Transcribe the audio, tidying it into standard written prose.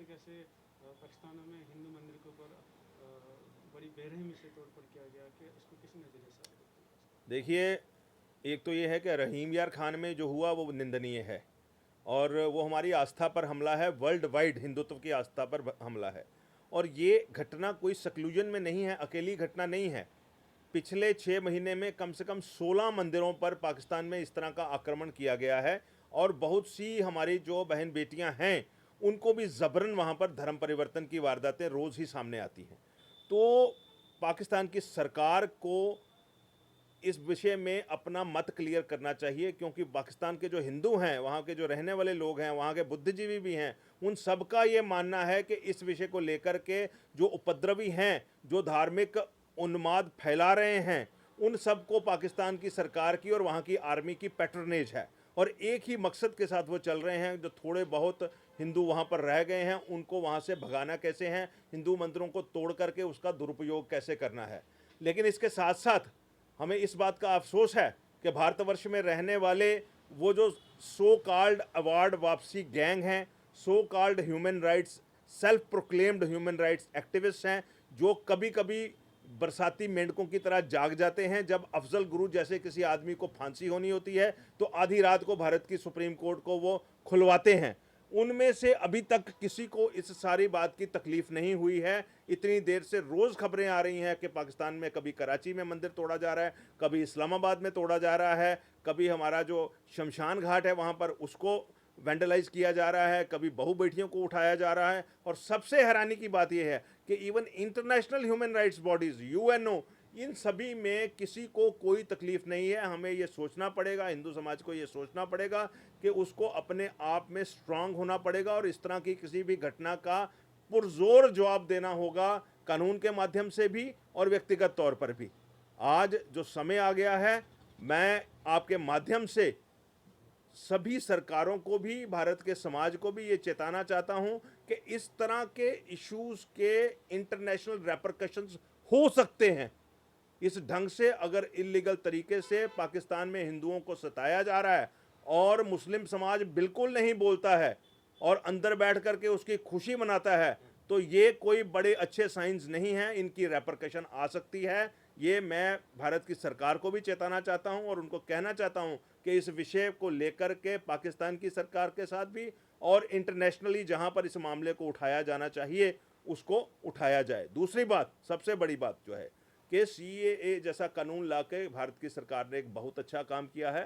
से कैसे पाकिस्तान में हिंदू मंदिर के ऊपर बड़ी बेरहमी से तोड़फोड़ किया गया कि इसको किस नज़रिए से आप देखते हैं? देखिए, एक तो ये है कि रहीम यार खान में जो हुआ वो निंदनीय है और वो हमारी आस्था पर हमला है, वर्ल्ड वाइड हिंदुत्व की आस्था पर हमला है। और ये घटना कोई सक्लूजन में नहीं है, अकेली घटना नहीं है। पिछले 6 महीने में कम से कम 16 मंदिरों पर पाकिस्तान में इस तरह का आक्रमण किया गया है और बहुत सी हमारी जो बहन बेटियां हैं उनको भी ज़बरन वहाँ पर धर्म परिवर्तन की वारदातें रोज़ ही सामने आती हैं। तो पाकिस्तान की सरकार को इस विषय में अपना मत क्लियर करना चाहिए, क्योंकि पाकिस्तान के जो हिंदू हैं, वहाँ के जो रहने वाले लोग हैं, वहाँ के बुद्धिजीवी भी हैं, उन सबका ये मानना है कि इस विषय को लेकर के जो उपद्रवी हैं, जो धार्मिक उन्माद फैला रहे हैं, उन सबको पाकिस्तान की सरकार की और वहाँ की आर्मी की पैट्रनेज है और एक ही मकसद के साथ वो चल रहे हैं। जो थोड़े बहुत हिंदू वहाँ पर रह गए हैं उनको वहाँ से भगाना कैसे हैं, हिंदू मंदिरों को तोड़ करके उसका दुरुपयोग कैसे करना है। लेकिन इसके साथ साथ हमें इस बात का अफसोस है कि भारतवर्ष में रहने वाले वो जो सो कॉल्ड अवार्ड वापसी गैंग हैं, so called human rights, self proclaimed human rights activist हैं, जो कभी कभी बरसाती मेंढकों की तरह जाग जाते हैं। जब अफजल गुरु जैसे किसी आदमी को फांसी होनी होती है तो आधी रात को भारत की सुप्रीम कोर्ट को वो खुलवाते हैं। उनमें से अभी तक किसी को इस सारी बात की तकलीफ नहीं हुई है। इतनी देर से रोज़ खबरें आ रही हैं कि पाकिस्तान में कभी कराची में मंदिर तोड़ा जा रहा है, कभी इस्लामाबाद में तोड़ा जा रहा है, कभी हमारा जो शमशान घाट है वहाँ पर उसको वेंडलाइज किया जा रहा है, कभी बहु बेटियों को उठाया जा रहा है। और सबसे हैरानी की बात यह है कि even international human rights bodies, UNO, इन सभी में किसी को कोई तकलीफ नहीं है। हमें ये सोचना पड़ेगा, हिंदू समाज को ये सोचना पड़ेगा कि उसको अपने आप में स्ट्रांग होना पड़ेगा और इस तरह की किसी भी घटना का पुरजोर जवाब देना होगा, कानून के माध्यम से भी और व्यक्तिगत तौर पर भी। आज जो समय आ गया है, मैं आपके माध्यम से सभी सरकारों को भी, भारत के समाज को भी ये चेताना चाहता हूं कि इस तरह के इश्यूज के इंटरनेशनल रेपरकशंस हो सकते हैं। इस ढंग से अगर इलीगल तरीके से पाकिस्तान में हिंदुओं को सताया जा रहा है और मुस्लिम समाज बिल्कुल नहीं बोलता है और अंदर बैठ करके उसकी खुशी मनाता है, तो ये कोई बड़े अच्छे साइंस नहीं हैं, इनकी रेपरकशन आ सकती है। ये मैं भारत की सरकार को भी चेताना चाहता हूं और उनको कहना चाहता हूं कि इस विषय को लेकर के पाकिस्तान की सरकार के साथ भी और इंटरनेशनली जहां पर इस मामले को उठाया जाना चाहिए उसको उठाया जाए। दूसरी बात, सबसे बड़ी बात जो है कि सीएए जैसा कानून लाके भारत की सरकार ने एक बहुत अच्छा काम किया है।